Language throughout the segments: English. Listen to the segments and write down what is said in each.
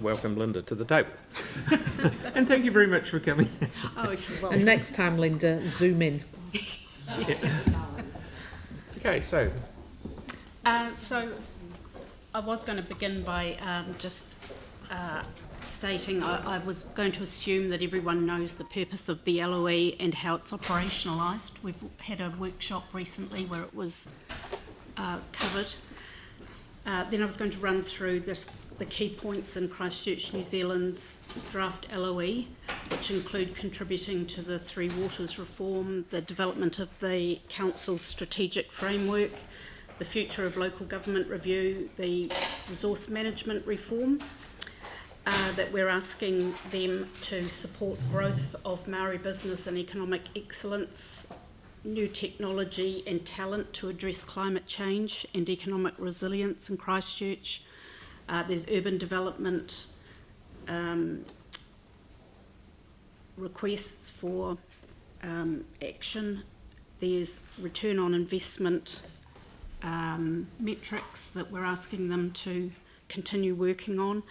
welcome Linda to the table. And thank you very much for coming. And next time, Linda, zoom in. Okay, so So I was going to begin by stating I was going to assume that everyone knows the purpose of the LOE and how it's operationalised. We've had a workshop recently where it was covered. Then I was going to run through the key points in Christchurch, New Zealand's draft LOE, which include contributing to the Three Waters reform, the development of the Council's strategic framework, the future of local government review, the resource management reform, that we're asking them to support growth of Maori business and economic excellence, new technology and talent to address climate change and economic resilience in Christchurch. There's urban development requests for action. There's return on investment metrics that we're asking them to continue working on.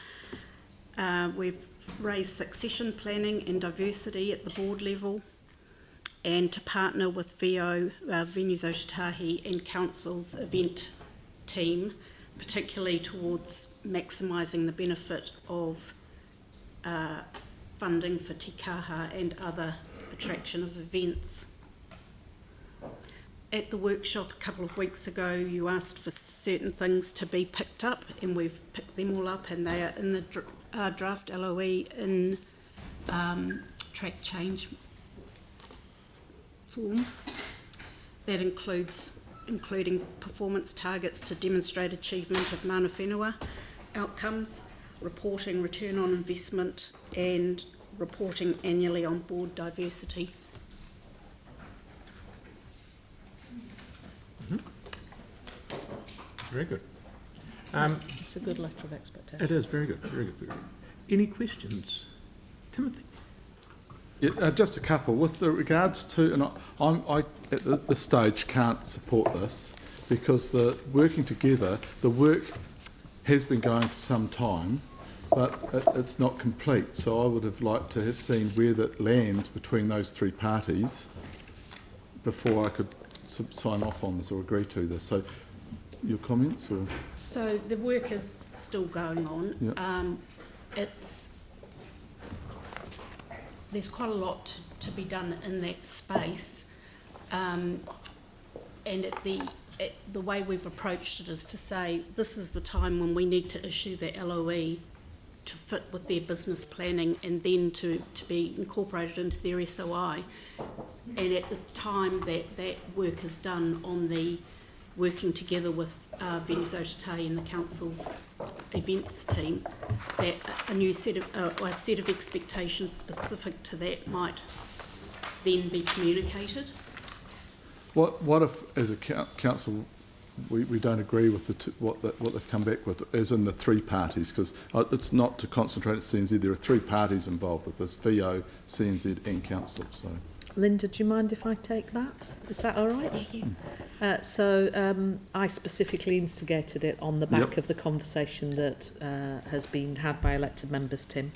We've raised succession planning and diversity at the board level, and to partner with VO, Venues Otatahi, and Council's event team, particularly towards maximising the benefit of funding for Te Kaha and other attraction of events. At the workshop a couple of weeks ago, you asked for certain things to be picked up, and we've picked them all up, and they are in the draft LOE in track change form. That including performance targets to demonstrate achievement of mana whenua outcomes, reporting return on investment, and reporting annually on board diversity. very good. It's a good letter of expectation. It is very good, very good, very good. Any questions, Timothy? Yeah, just a couple. With the regards to, and I at this stage can't support this because the working together, the work has been going for some time, but it's not complete. So I would have liked to have seen where that lands between those three parties before I could sign off on this or agree to this. So your comments? Or? So the work is still going on. Yeah. There's quite a lot to be done in that space, and the way we've approached it is to say this is the time when we need to issue the LOE to fit with their business planning and then to be incorporated into their SOI. And at the time that work is done on the working together with Venues Otatahi and the Council's events team, that a set of expectations specific to that might then be communicated. What if, as a council, we don't agree with what they've come back with, as in the three parties? Because it's not to concentrate at CNZ. There are three parties involved with this: VO, CNZ, and council. So, Linda, do you mind if I take that? Is that all right? Thank you. I specifically instigated it on the back of the conversation that has been had by elected members, Tim.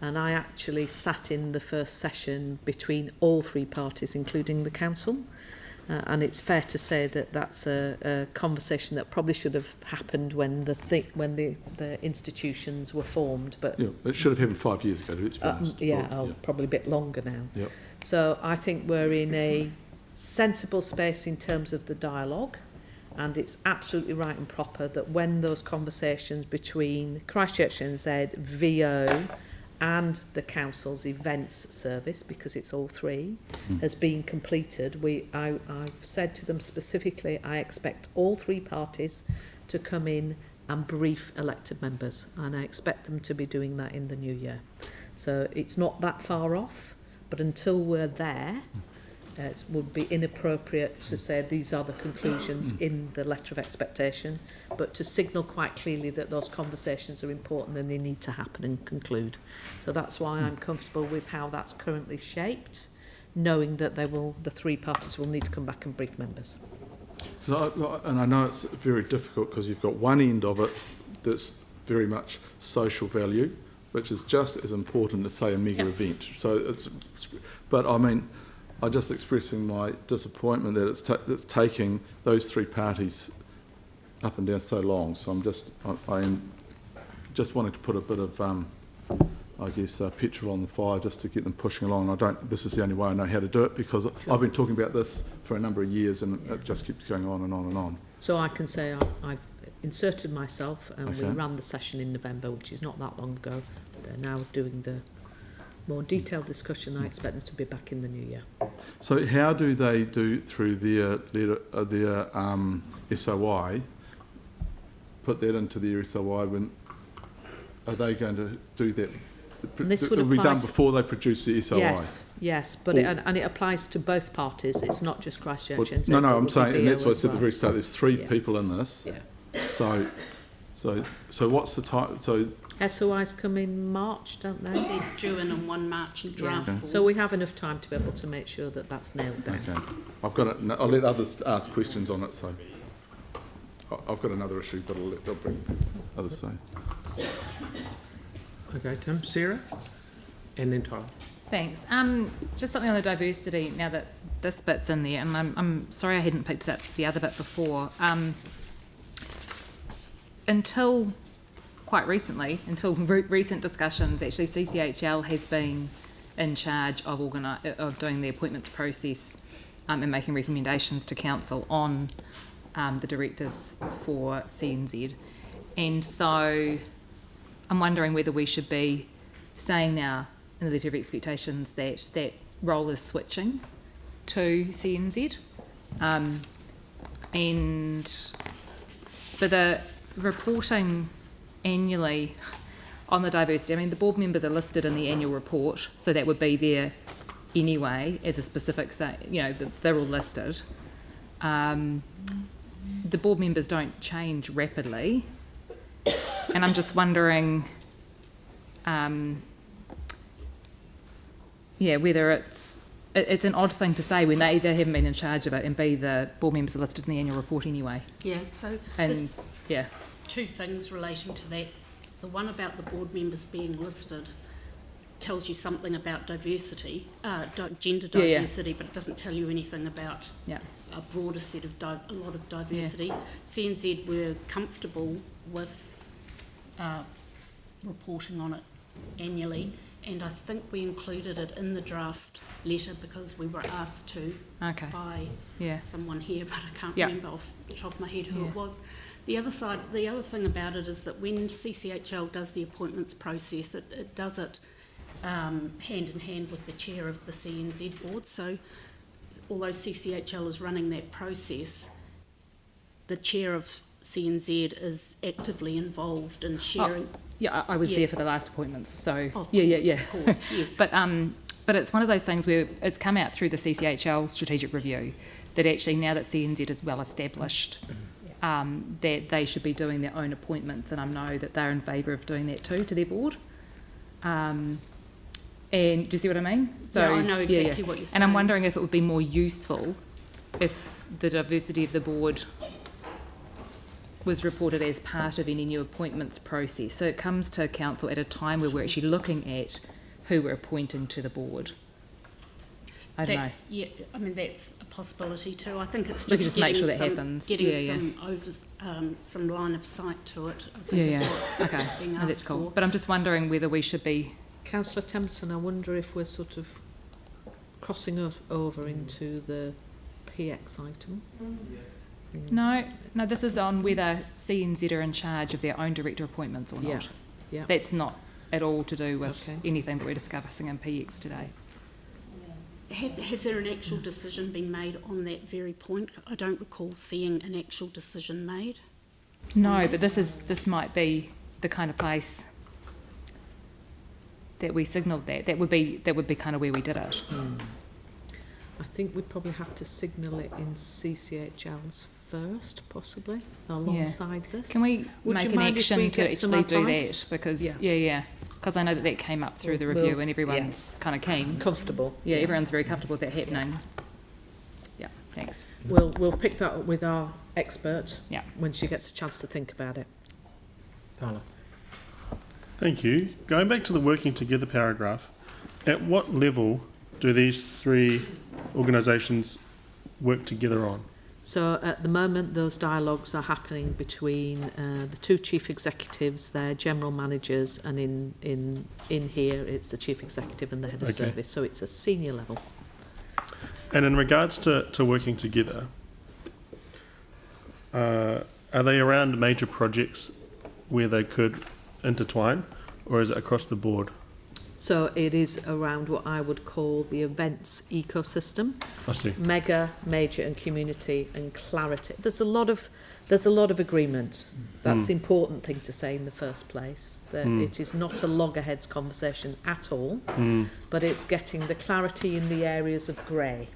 And I actually sat in the first session between all three parties, including the council. And it's fair to say that that's a conversation that probably should have happened when the institutions were formed. But yeah, it should have happened 5 years ago. It's probably a bit longer now. Yep. So I think we're in a sensible space in terms of the dialogue, and it's absolutely right and proper that when those conversations between ChristchurchNZ, VO and the council's events service, because it's all three, has been completed, I've said to them specifically, I expect all three parties to come in and brief elected members, and I expect them to be doing that in the new year. So it's not that far off, but until we're there, it would be inappropriate to say these are the conclusions in the letter of expectation, but to signal quite clearly that those conversations are important and they need to happen and conclude. So that's why I'm comfortable with how that's currently shaped, knowing that the three parties will need to come back and brief members. And I know it's very difficult because you've got one end of it that's very much social value, which is just as important as, say, a mega Yeah. event. So but I mean, I'm just expressing my disappointment that it's taking those three parties up and down so long. So I am just wanting to put a bit of, petrol on the fire just to get them pushing along. This is the only way I know how to do it, because I've been talking about this for a number of years and it just keeps going on and on and on. So I can say I've inserted myself, and we Okay. ran the session in November, which is not that long ago. They're now doing the more detailed discussion. I expect them to be back in the new year. So how do they do through their SOI, put that into their SOI, when are they going to do that? And this would It'll be apply done to- before they produce the SOI? Yes, but and it applies to both parties. It's not just Christchurch NZ. No, but I'm would be saying, and that's VO what I as said at the well. very start, there's three Yeah. people in this. Yeah. So what's the time, so, SOIs come in March, don't they? They're due in on 1 March and draft Yeah. form. So we have enough time to be able to make sure that that's nailed down. okay. I've got it, I'll let others ask questions on it, so. I've got another issue, but I'll bring others say. Okay, Tim, Sarah, and then Tyler. Thanks. Just something on the diversity, now that this bit's in there, and I'm sorry I hadn't picked up the other bit before. Until quite recently, until recent discussions, actually CCHL has been in charge of doing the appointments process and making recommendations to council on the directors for CNZ. And so I'm wondering whether we should be saying now in the letter of expectations that that role is switching to CNZ. And for the reporting annually on the diversity, I mean, the board members are listed in the annual report, so that would be there anyway as a specific, they're all listed. The board members don't change rapidly, and I'm just wondering, whether it's an odd thing to say when they haven't been in charge of it, and B, the board members are listed in the annual report anyway. Yeah, so there's And yeah, two things relating to that. The one about the board members being listed tells you something about diversity, gender Yeah. diversity, but it doesn't tell you anything about yeah, a broader set of a lot of diversity. CNZ were comfortable with reporting on it annually, and I think we included it in the draft letter because we were asked to okay, by yeah, someone here, but I can't Yeah. remember off the top of my head who Yeah. it was. The other thing about it is that when CCHL does the appointments process, it does it hand in hand with the chair of the CNZ board. So although CCHL is running that process, the chair of CNZ is actively involved in sharing. yeah. I was Yeah. there for the last appointments, so Of yeah. Of course, yes. But it's one of those things where it's come out through the CCHL strategic review that actually now that CNZ is well established, that they should be doing their own appointments, and I know that they're in favour of doing that too to their board. And do you see what I mean? So Yeah, I know exactly what you're And I'm saying. wondering if it would be more useful if the diversity of the board was reported as part of any new appointments process. So it comes to council at a time where we're actually looking at who we're appointing to the board. I don't know. Yeah, I mean, that's a possibility too. I think it's We just, could just make getting sure that some, happens. getting Yeah, some line of sight to it. I think Yeah, is yeah. what's Okay, being no, that's asked cool. for. But I'm just wondering whether we should be. Councillor Tempson, I wonder if we're sort of crossing over into the PX item. No, this is on whether CNZ are in charge of their own director appointments or not. Yeah. That's not at all to do with Okay. anything that we're discussing in PX today. Has there an actual decision been made on that very point? I don't recall seeing an actual decision made. No, but this might be the kind of place that we signalled that. That would be kind of where we did it. I think we'd probably have to signal it in CCHL's first, possibly, alongside this. Can we Would make you an mind if action we to get some actually do advice? that? Because Yeah. because I know that came up through the We'll- review and everyone's kind of keen. Comfortable. Yeah, everyone's very comfortable with that happening. Yeah, thanks. We'll pick that up with our expert Yeah. when she gets a chance to think about it. Tyler. Thank you. Going back to the working together paragraph, at what level do these three organisations work together on? So at the moment, those dialogues are happening between the two chief executives, their general managers, and in here it's the chief executive and the head of Okay. service. So it's a senior level. And in regards to working together, are they around major projects where they could intertwine, or is it across the board? So it is around what I would call the events ecosystem. I see. Mega, major and community and clarity. There's a lot of agreement. That's the important thing to say in the first place. That it is not a loggerheads conversation at all, but it's getting the clarity in the areas of grey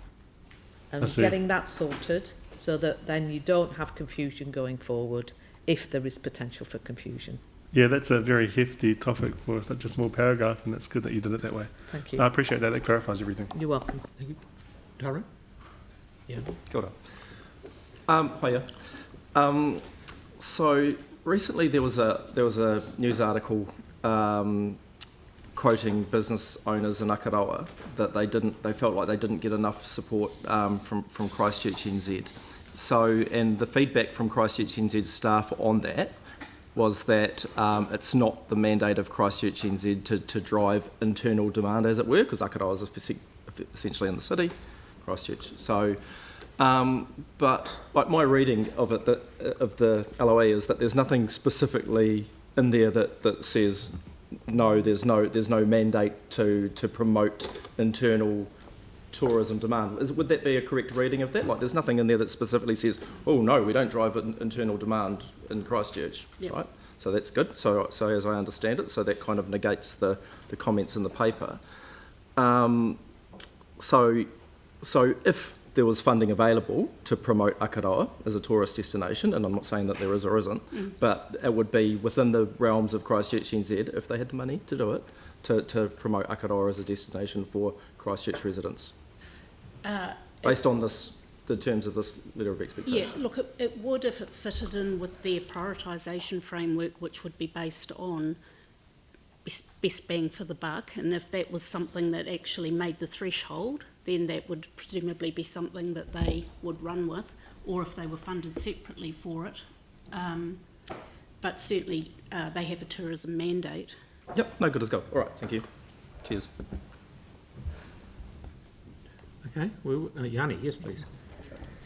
I and see. getting that sorted so that then you don't have confusion going forward if there is potential for confusion. Yeah, that's a very hefty topic for such a small paragraph, and it's good that you did it that way. Thank you. I appreciate that. That clarifies everything. You're welcome. Thank you. Tara? Yeah. Kia ora. Hiya. So recently there was a news article quoting business owners in Akaroa that they felt like they didn't get enough support from ChristchurchNZ. So, and the feedback from ChristchurchNZ staff on that was that it's not the mandate of ChristchurchNZ to drive internal demand, as it were, because Akaroa is essentially in the city, Christchurch. So, but like my reading of it, of the LOA is that there's nothing specifically in there that says no, there's no mandate to promote internal tourism demand. Would that be a correct reading of that? Like, there's nothing in there that specifically says, oh no, we don't drive internal demand in Christchurch, Yep. right? So that's good. So as I understand it, so that kind of negates the comments in the paper. So if there was funding available to promote Akaroa as a tourist destination, and I'm not saying that there is or isn't, but it would be within the realms of ChristchurchNZ, if they had the money to do it, to promote Akaroa as a destination for Christchurch residents. Based on the terms of this letter of expectation. Yeah, look, it would if it fitted in with their prioritisation framework, which would be based on best bang for the buck, and if that was something that actually made the threshold, then that would presumably be something that they would run with, or if they were funded separately for it. But certainly they have a tourism mandate. Yep, no, good as gold. All right, thank you. Cheers. Okay. Well, Yanni, yes, please.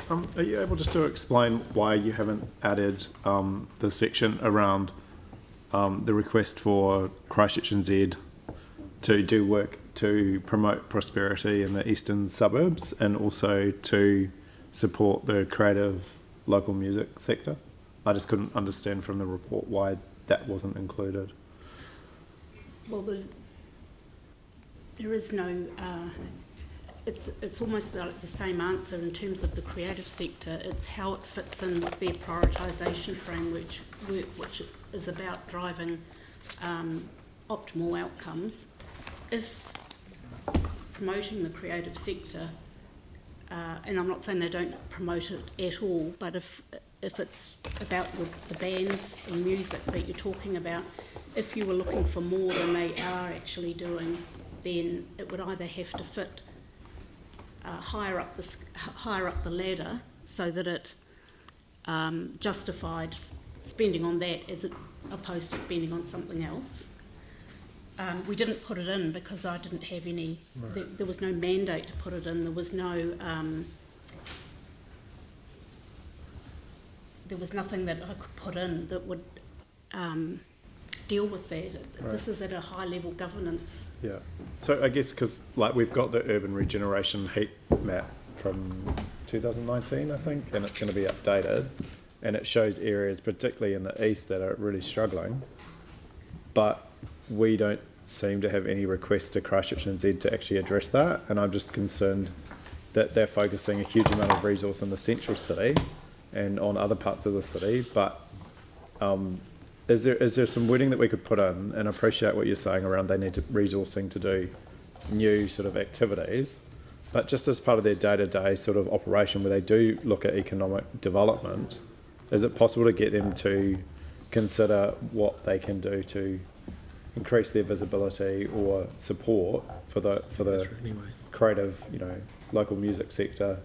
Are you able just to explain why you haven't added the section around the request for ChristchurchNZ to do work to promote prosperity in the eastern suburbs and also to support the creative local music sector? I just couldn't understand from the report why that wasn't included. Well, there is no... It's almost like the same answer in terms of the creative sector. It's how it fits in with their prioritisation framework, which is about driving optimal outcomes. If promoting the creative sector, and I'm not saying they don't promote it at all, but if it's about the bands and music that you're talking about, if you were looking for more than they are actually doing, then it would either have to fit higher up the ladder so that it justified spending on that as opposed to spending on something else. We didn't put it in because I didn't have any. Right. There was no mandate to put it in. There was no. There was nothing that I could put in that would deal with that. Right. This is at a high level governance. Yeah. So I guess because like we've got the urban regeneration heat map from 2019, I think, and it's going to be updated, and it shows areas, particularly in the east, that are really struggling. But we don't seem to have any requests to ChristchurchNZ to actually address that, and I'm just concerned that they're focusing a huge amount of resource in the central city and on other parts of the city, but is there some wording that we could put in, and appreciate what you're saying around they need resourcing to do new sort of activities, but just as part of their day-to-day sort of operation where they do look at economic development, is it possible to get them to consider what they can do to, increase their visibility or support for the creative, local music sector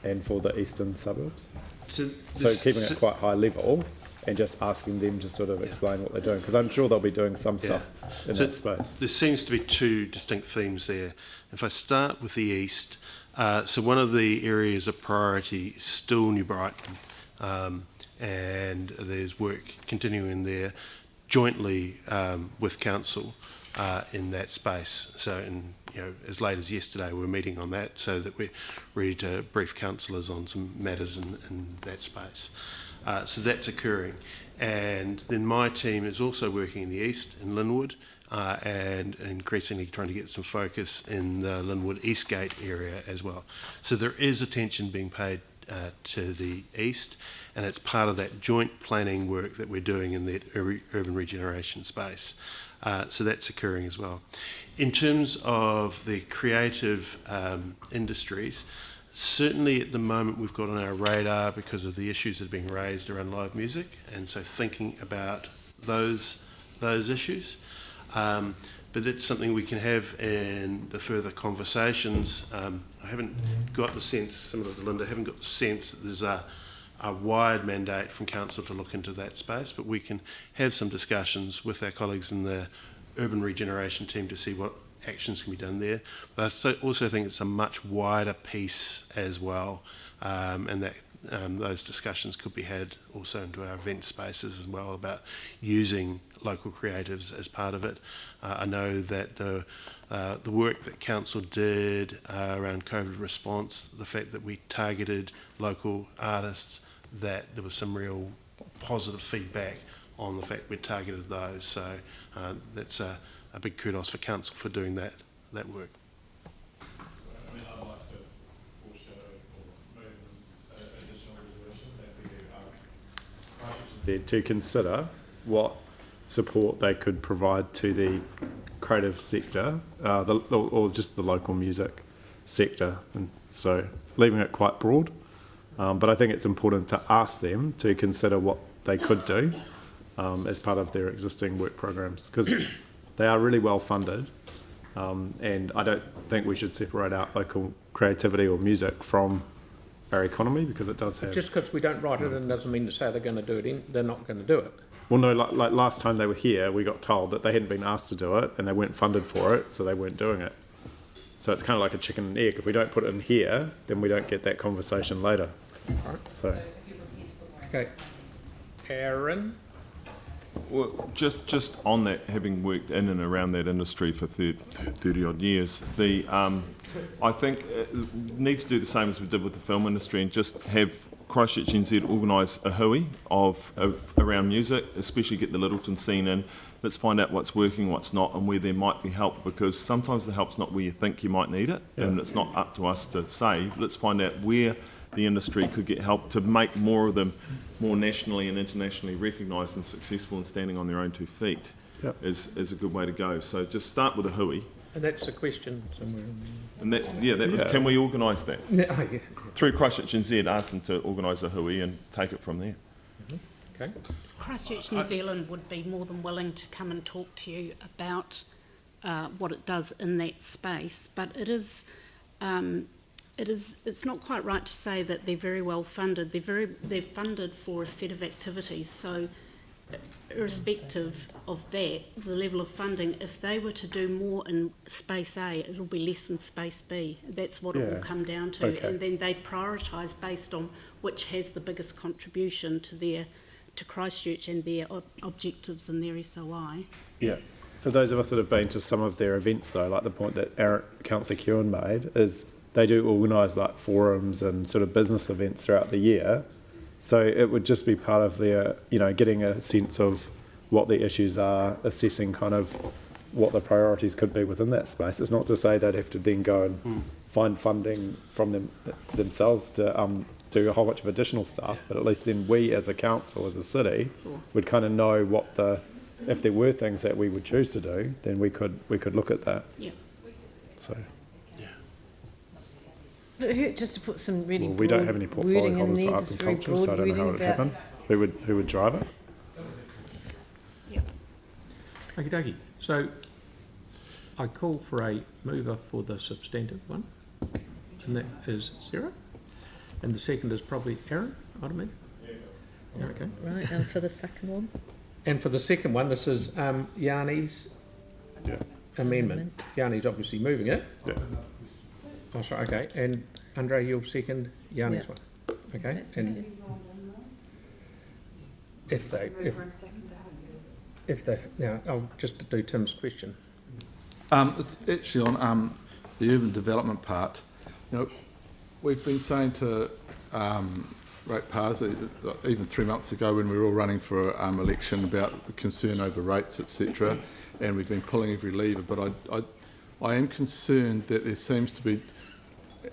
and for the eastern suburbs. So keeping it quite high level and just asking them to sort of explain what they're doing, because I'm sure they'll be doing some stuff in that space. There seems to be two distinct themes there. If I start with the east, so one of the areas of priority is still New Brighton, and there's work continuing there jointly with council in that space. So, as late as yesterday, we were meeting on that so that we're ready to brief councillors on some matters in that space. So that's occurring. And then my team is also working in the east, in Linwood, and increasingly trying to get some focus in the Linwood Eastgate area as well. So there is attention being paid to the east, and it's part of that joint planning work that we're doing in the urban regeneration space. So that's occurring as well. In terms of the creative industries, certainly at the moment we've got on our radar because of the issues that are being raised around live music, and so thinking about those issues. But it's something we can have in the further conversations. I haven't got the sense, similar to Linda, haven't got the sense that there's a wide mandate from council to look into that space, but we can have some discussions with our colleagues in the urban regeneration team to see what actions can be done there. But I also think it's a much wider piece as well, and that those discussions could be had also into our event spaces as well about using local creatives as part of it. I know that the work that council did around COVID response, the fact that we targeted local artists, that there was some real positive feedback on the fact we targeted those. So that's a big kudos for council for doing that work. I'd like to foreshadow or move an additional resolution that we do ask Christchurch To consider what support they could provide to the creative sector, or just the local music sector, and so leaving it quite broad. But I think it's important to ask them to consider what they could do as part of their existing work programs, because they are really well funded, and I don't think we should separate out local creativity or music from our economy, because it does have... Just because we don't write it in doesn't mean to say they're going to do it. They're not going to do it. Well, no, like last time they were here, we got told that they hadn't been asked to do it and they weren't funded for it, so they weren't doing it. So it's kind of like a chicken and egg. If we don't put it in here, then we don't get that conversation later. Right. So, Okay. Aaron? Well, just on that, having worked in and around that industry for 30 odd years, I think need to do the same as we did with the film industry and just have ChristchurchNZ organise a hui of around music, especially get the Littleton scene in. Let's find out what's working, what's not, and where there might be help, because sometimes the help's not where you think you might need it, and it's not up to us to say. Let's find out where the industry could get help to make more of them more nationally and internationally recognised and successful and standing on their own 2 feet is a good way to go. So just start with a hui. And that's a question somewhere. And can we organise that? Yeah. Through ChristchurchNZ, ask them to organise a hui and take it from there. Okay. Christchurch New Zealand would be more than willing to come and talk to you about what it does in that space, but it's not quite right to say that they're very well funded. They're funded for a set of activities, so irrespective of that, the level of funding, if they were to do more in space A, it'll be less in space B. That's what it will come down to. Okay. And then they prioritise based on which has the biggest contribution to Christchurch and their objectives and their SOI. Yeah. For those of us that have been to some of their events, though, like the point that Councillor Kewen made, is they do organise like forums and sort of business events throughout the year. So it would just be part of their, getting a sense of what the issues are, assessing kind of what the priorities could be within that space. It's not to say they'd have to then go and find funding from themselves to do a whole bunch of additional stuff, but at least then we as a council, as a city, would kind of know what if there were things that we would choose to do, then we could look at that. Yeah. So. Just to put some really Well, we don't have any portfolio holders for arts and culture, so I don't know how it would happen. Who would drive it? Yeah. Okie dokie. So I call for a mover for the substantive one, and that is Sarah. And the second is probably Aaron, I'd imagine. Yeah, okay. Right, and for the second one? And for the second one, this is Yanni's Yeah. amendment. Yanni's obviously moving it. Yeah. Oh, sorry, okay. And Andre, you'll second Yanni's Yeah. one. Okay. And if they, now I'll just do Tim's question. It's actually on the urban development part. You know, we've been saying to ratepayers, even 3 months ago when we were all running for election, about concern over rates, etc., and we've been pulling every lever. But I am concerned that there seems to be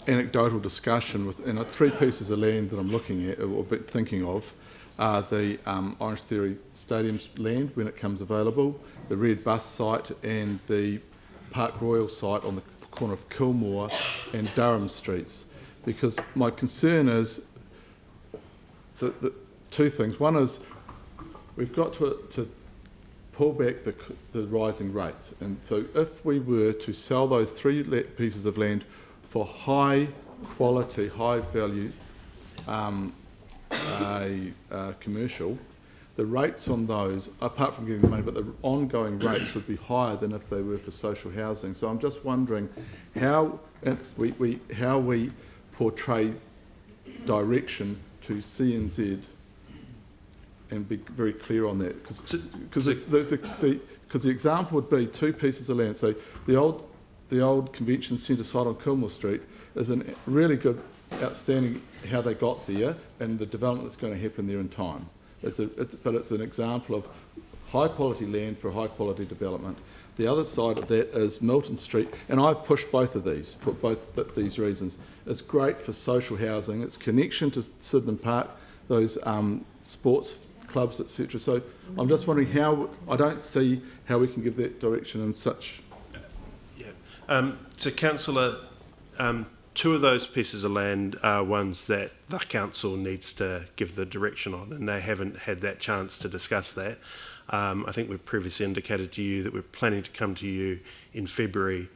anecdotal discussion with, and 3 pieces of land that I'm looking at or thinking of are the Orange Theory Stadium's land when it comes available, the Red Bus site, and the Park Royal site on the corner of Kilmore and Durham Streets. Because my concern is the 2 things. One is we've got to pull back the rising rates, and so if we were to sell those 3 pieces of land for high quality, high value commercial, the rates on those, apart from getting the money, but the ongoing rates would be higher than if they were for social housing. So I'm just wondering how we portray direction to CNZ and be very clear on that, because the example would be 2 pieces of land. So the old convention centre site on Kilmore Street is a really good, outstanding how they got there and the development that's going to happen there in time. But it's an example of high quality land for high quality development. The other side of that is Milton Street, and I've pushed both of these for both these reasons. It's great for social housing, its connection to Sydenham Park, those sports clubs, etc. So I'm just wondering how, I don't see how we can give that direction in such... So councillor, 2 of those pieces of land are ones that the council needs to give the direction on, and they haven't had that chance to discuss that. I think we've previously indicated to you that we're planning to come to you in February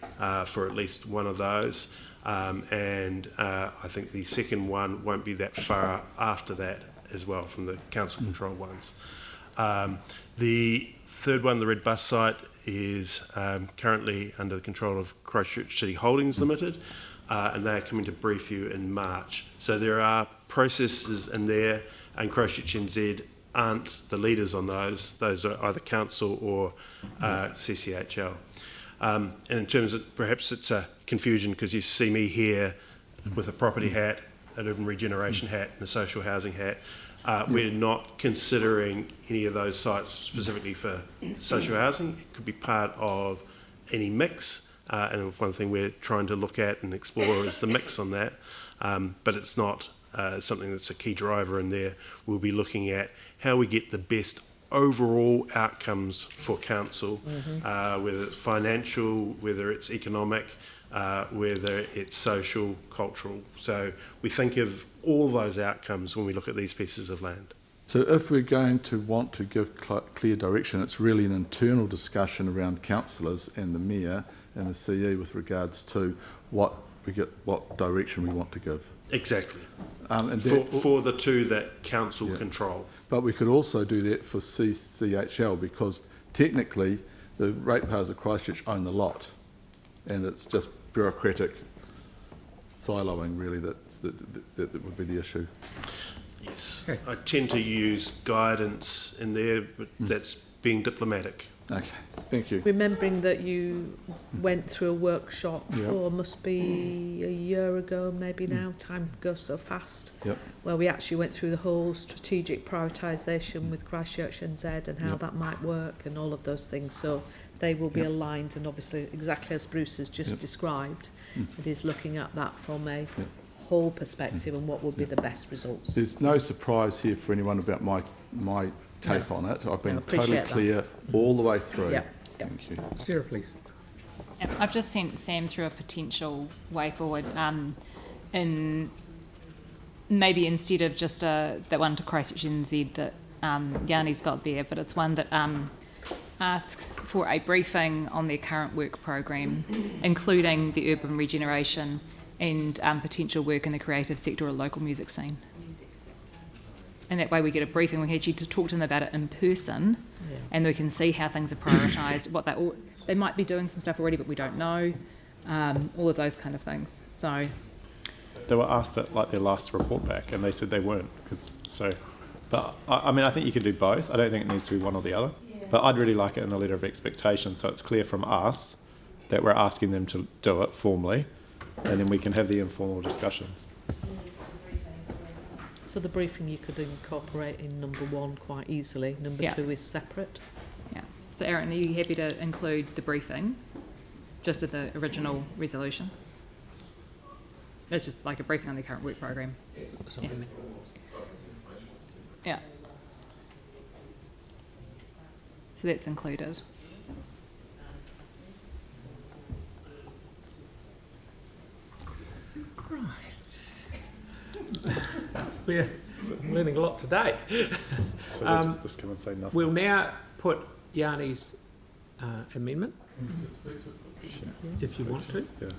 for at least one of those, and I think the second one won't be that far after that as well from the council controlled ones. The third one, the Red Bus site, is currently under the control of Christchurch City Holdings Limited, and they are coming to brief you in March. So there are processes in there, and ChristchurchNZ aren't the leaders on those. Those are either council or CCHL. And in terms of, perhaps it's a confusion because you see me here with a property hat, an urban regeneration hat, and a social housing hat. We're not considering any of those sites specifically for social housing. It could be part of any mix, and one thing we're trying to look at and explore is the mix on that, but it's not something that's a key driver in there. We'll be looking at how we get the best overall outcomes for council, whether it's financial, whether it's economic, whether it's social, cultural. So we think of all those outcomes when we look at these pieces of land. So if we're going to want to give clear direction, it's really an internal discussion around councillors and the mayor and the CE with regards to what direction we want to give. Exactly. And for the 2 that council control. But we could also do that for CCHL because technically the ratepayers of Christchurch own the lot, and it's just bureaucratic siloing really that would be the issue. Yes. Okay. I tend to use guidance in there, but that's being diplomatic. Okay, thank you. Remembering that you went through a workshop, must be a year ago, maybe now, time goes so fast, where we actually went through the whole strategic prioritisation with ChristchurchNZ and how that might work and all of those things. So they will be aligned, and obviously exactly as Bruce has just described, it is looking at that from a whole perspective and what would be the best results. There's no surprise here for anyone about my take on it. I've been totally clear all the way through. Thank you. Sarah, please. I've just sent Sam through a potential way forward, in maybe instead of just that one to ChristchurchNZ that Yanni's got there, but it's one that asks for a briefing on their current work program, including the urban regeneration and potential work in the creative sector or local music scene. And that way we get a briefing, we can actually talk to them about it in person, and we can see how things are prioritised, what they might be doing some stuff already but we don't know, all of those kind of things. So They were asked at like their last report back, and they said they weren't. But I mean, I think you can do both. I don't think it needs to be one or the other. But I'd really like it in a letter of expectation, so it's clear from us that we're asking them to do it formally, and then we can have the informal discussions. So the briefing you could incorporate in number 1 quite easily. Number 2 is separate. yeah. So Aaron, are you happy to include the briefing just at the original resolution? It's just like a briefing on the current work program. Yeah. Yeah. So that's included. We're learning a lot today. So just come and say nothing. We'll now put Yanni's amendment, if you want to. Yeah.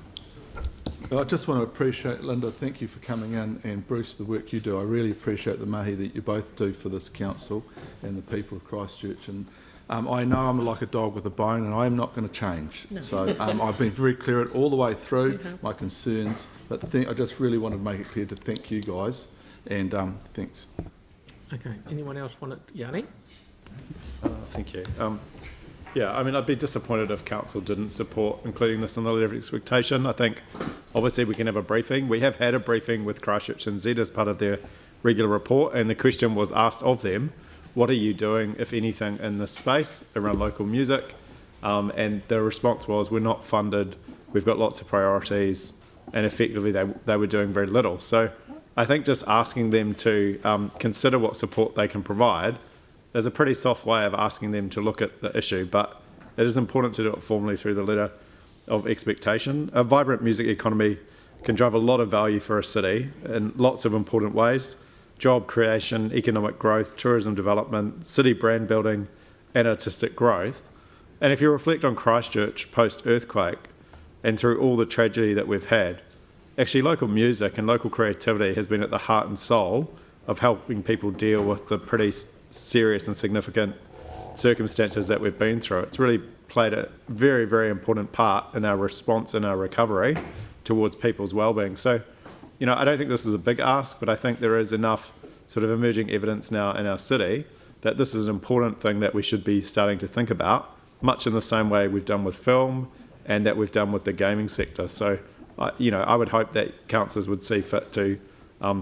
I just want to appreciate, Linda, thank you for coming in, and Bruce, the work you do. I really appreciate the mahi that you both do for this council and the people of Christchurch. And I know I'm like a dog with a bone, and I am not going to change. No. So I've been very clear all the way through my concerns, but I just really wanted to make it clear to thank you guys, and thanks. Okay, anyone else want it? Yanni? Thank you. Yeah, I mean, I'd be disappointed if council didn't support including this in the letter of expectation. I think, obviously, we can have a briefing. We have had a briefing with ChristchurchNZ as part of their regular report, and the question was asked of them, what are you doing, if anything, in this space around local music? And the response was, we're not funded, we've got lots of priorities, and effectively they were doing very little. So I think just asking them to consider what support they can provide is a pretty soft way of asking them to look at the issue, but it is important to do it formally through the letter of expectation. A vibrant music economy can drive a lot of value for a city in lots of important ways: job creation, economic growth, tourism development, city brand building, and artistic growth. And if you reflect on Christchurch post-earthquake and through all the tragedy that we've had, actually local music and local creativity has been at the heart and soul of helping people deal with the pretty serious and significant circumstances that we've been through. It's really played a very, very important part in our response and our recovery towards people's well-being. So, you know, I don't think this is a big ask, but I think there is enough sort of emerging evidence now in our city that this is an important thing that we should be starting to think about, much in the same way we've done with film and that we've done with the gaming sector. So, you know, I would hope that councillors would see fit to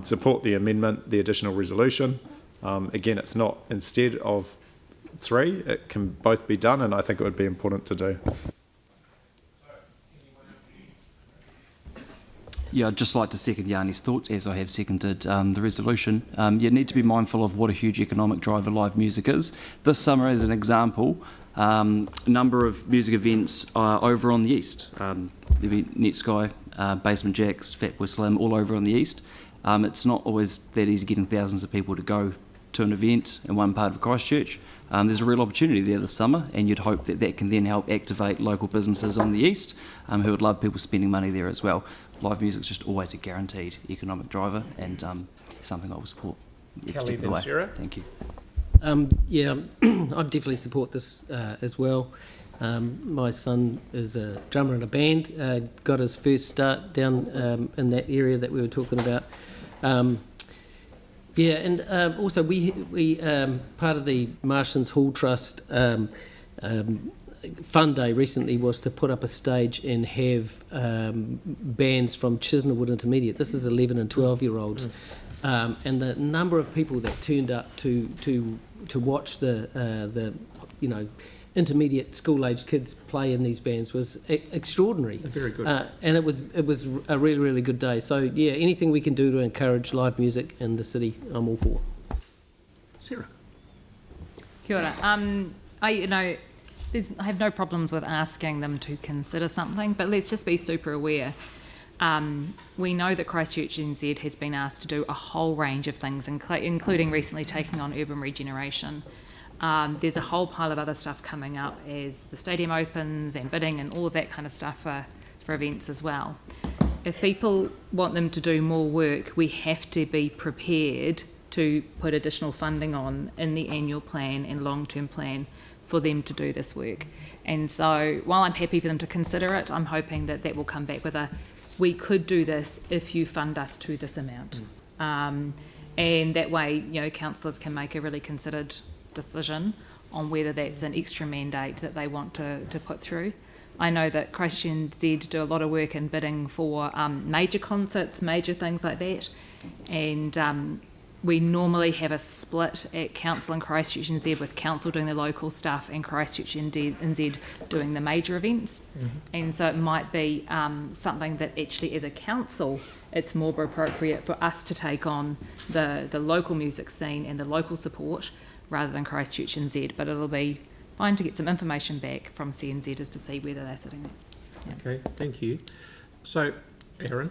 support the amendment, the additional resolution. Again, it's not instead of 3, it can both be done, and I think it would be important to do. Yeah, I'd just like to second Yanni's thoughts, as I have seconded the resolution. You need to be mindful of what a huge economic driver live music is. This summer, as an example, a number of music events over on the east. There'll be Netsky, Basement Jacks, Fatboy Slim, all over on the east. It's not always that easy getting thousands of people to go to an event in one part of Christchurch. There's a real opportunity there this summer, and you'd hope that that can then help activate local businesses on the east who would love people spending money there as well. Live music's just always a guaranteed economic driver, and something I will support. Kelly, then Sarah. Thank you. Yeah, I definitely support this as well. My son is a drummer in a band, got his first start down in that area that we were talking about. Yeah, and also we part of the Martians Hall Trust fun day recently was to put up a stage and have bands from Chisnawood Intermediate. This is 11 and 12-year-olds, and the number of people that turned up to watch the you know, intermediate school-aged kids play in these bands was extraordinary. Very good. And it was a really, really good day. So, yeah, anything we can do to encourage live music in the city, I'm all for. Sarah. Kia ora. I have no problems with asking them to consider something, but let's just be super aware. We know that ChristchurchNZ has been asked to do a whole range of things, including recently taking on urban regeneration. There's a whole pile of other stuff coming up as the stadium opens and bidding and all of that kind of stuff for events as well. If people want them to do more work, we have to be prepared to put additional funding on in the annual plan and long-term plan for them to do this work. And so while I'm happy for them to consider it, I'm hoping that that will come back with we could do this if you fund us to this amount. And that way, councillors can make a really considered decision on whether that's an extra mandate that they want to put through. I know that ChristchurchNZ do a lot of work in bidding for major concerts, major things like that, and we normally have a split at council and ChristchurchNZ, with council doing the local stuff and ChristchurchNZ doing the major events. And so it might be something that actually as a council it's more appropriate for us to take on the local music scene and the local support rather than ChristchurchNZ, but it'll be fine to get some information back from CNZ as to see whether they're sitting there. Okay, thank you. So, Aaron?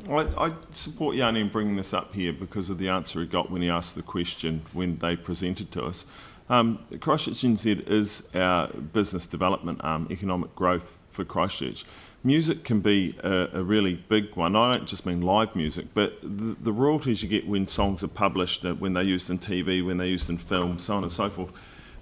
I support Yanni in bringing this up here because of the answer he got when he asked the question when they presented to us. ChristchurchNZ is our business development arm, economic growth for Christchurch. Music can be a really big one. I don't just mean live music, but the royalties you get when songs are published, when they're used in TV, when they're used in film, so on and so forth.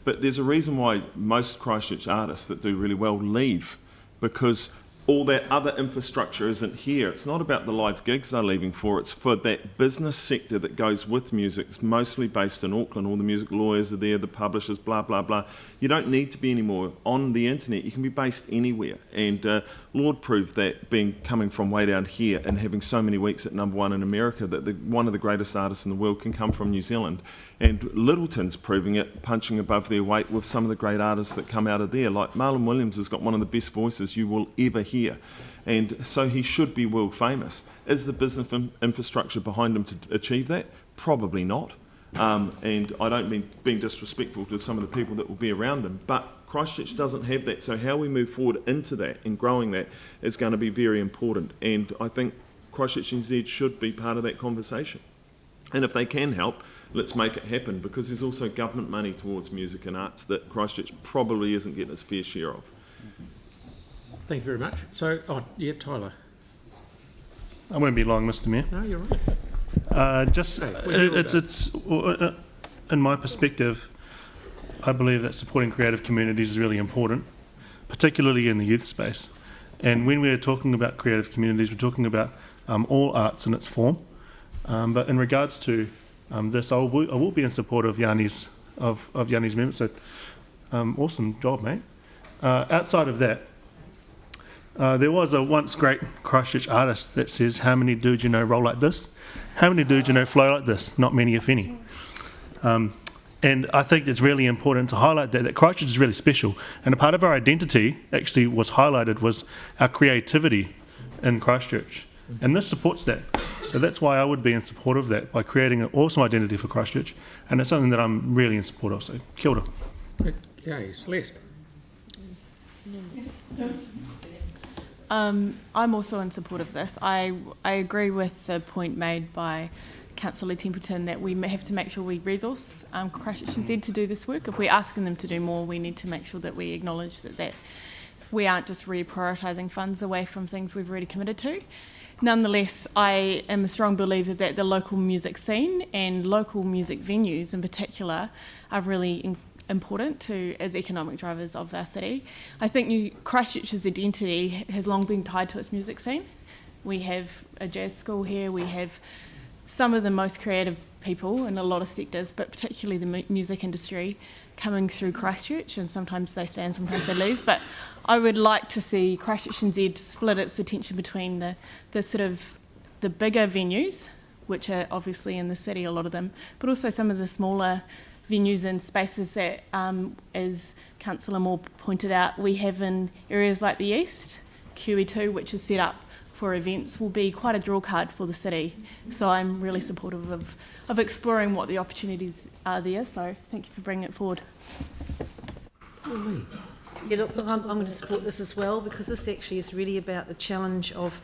But there's a reason why most Christchurch artists that do really well leave, because all that other infrastructure isn't here. It's not about the live gigs they're leaving for, it's for that business sector that goes with music. It's mostly based in Auckland. All the music lawyers are there, the publishers, blah, blah, blah. You don't need to be anymore on the internet. You can be based anywhere. And Lord proved that, coming from way down here and having so many weeks at #1 in America, that one of the greatest artists in the world can come from New Zealand. And Littleton's proving it, punching above their weight with some of the great artists that come out of there. Like Marlon Williams has got one of the best voices you will ever hear. And so he should be world famous. Is the business infrastructure behind him to achieve that? Probably not. And I don't mean being disrespectful to some of the people that will be around him, but Christchurch doesn't have that. So how we move forward into that and growing that is going to be very important. And I think ChristchurchNZ should be part of that conversation. And if they can help, let's make it happen, because there's also government money towards music and arts that Christchurch probably isn't getting its fair share of. Thank you very much. So, Tyler. I won't be long, Mr. Mayor. No, you're right. It's in my perspective, I believe that supporting creative communities is really important, particularly in the youth space. And when we're talking about creative communities, we're talking about all arts in its form. But in regards to this, I will be in support of Yanni's movement. So, awesome job, mate. Outside of that, there was a once great Christchurch artist that says, "How many dudes you know roll like this? How many dudes you know flow like this? Not many, if any." And I think it's really important to highlight that Christchurch is really special. And a part of our identity actually was highlighted was our creativity in Christchurch. And this supports that. So that's why I would be in support of that, by creating an awesome identity for Christchurch. And it's something that I'm really in support of. So, kia ora. Okay, Celeste. I'm also in support of this. I agree with the point made by Councillor Templeton that we have to make sure we resource ChristchurchNZ to do this work. If we're asking them to do more, we need to make sure that we acknowledge that we aren't just reprioritising funds away from things we've already committed to. Nonetheless, I am a strong believer that the local music scene and local music venues in particular are really important as economic drivers of our city. I think Christchurch's identity has long been tied to its music scene. We have a jazz school here, we have some of the most creative people in a lot of sectors, but particularly the music industry coming through Christchurch, and sometimes they stay and sometimes they leave. But I would like to see ChristchurchNZ split its attention between the sort of the bigger venues, which are obviously in the city, a lot of them, but also some of the smaller venues and spaces that, as Councillor Moore pointed out, we have in areas like the East. QE2, which is set up for events, will be quite a draw card for the city. So I'm really supportive of exploring what the opportunities are there. So thank you for bringing it forward. Yeah, look, I'm going to support this as well, because this actually is really about the challenge of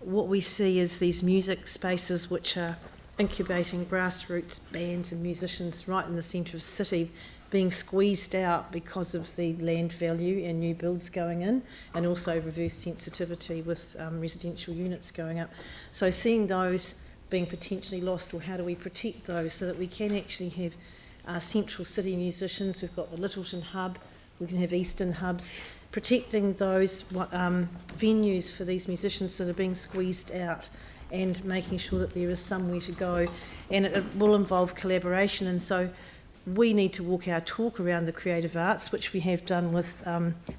what we see as these music spaces which are incubating grassroots bands and musicians right in the centre of the city being squeezed out because of the land value and new builds going in, and also reverse sensitivity with residential units going up. So seeing those being potentially lost, or how do we protect those so that we can actually have central city musicians? We've got the Littleton hub, we can have eastern hubs, protecting those venues for these musicians that are being squeezed out, and making sure that there is somewhere to go. And it will involve collaboration, and so we need to walk our talk around the creative arts, which we have done with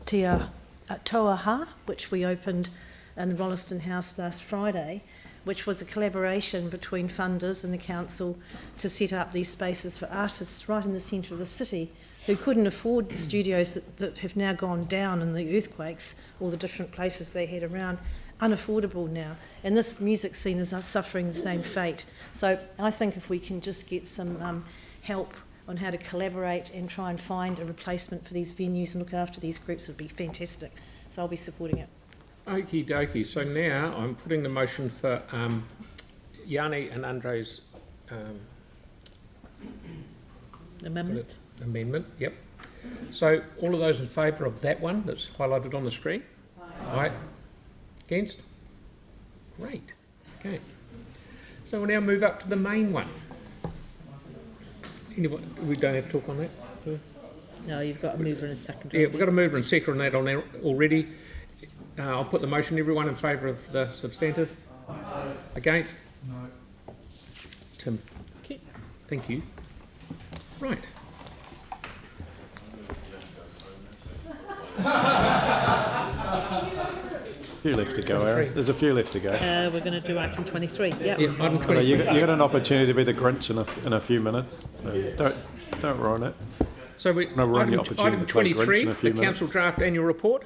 Toaha, which we opened in the Rolleston House last Friday, which was a collaboration between funders and the council to set up these spaces for artists right in the centre of the city who couldn't afford the studios that have now gone down in the earthquakes, all the different places they had around, unaffordable now. And this music scene is suffering the same fate. So I think if we can just get some help on how to collaborate and try and find a replacement for these venues and look after these groups, would be fantastic. So I'll be supporting it. Okie dokie. So now I'm putting the motion for Yanni and Andre's Amendment. Amendment, yep. So all of those in favour of that one that's highlighted on the screen? Aye. Against? Great. Okay. So we'll now move up to the main one. Anyone, we don't have to talk on that? Do we? No, you've got a mover and a second. Yeah, we've got a mover and second on that on there already. I'll put the motion. Everyone in favour of the substantive? Against? No. Tim? Okay. Thank you. Right. A few left to go, Aaron. There's a few left to go. We're going to do item 23. Yep. Yeah, item 23. You got an opportunity to be the Grinch in a few minutes. So don't ruin it. So we, No, we're on the item opportunity to play Grinch 23, in a few the council minutes. draft annual report.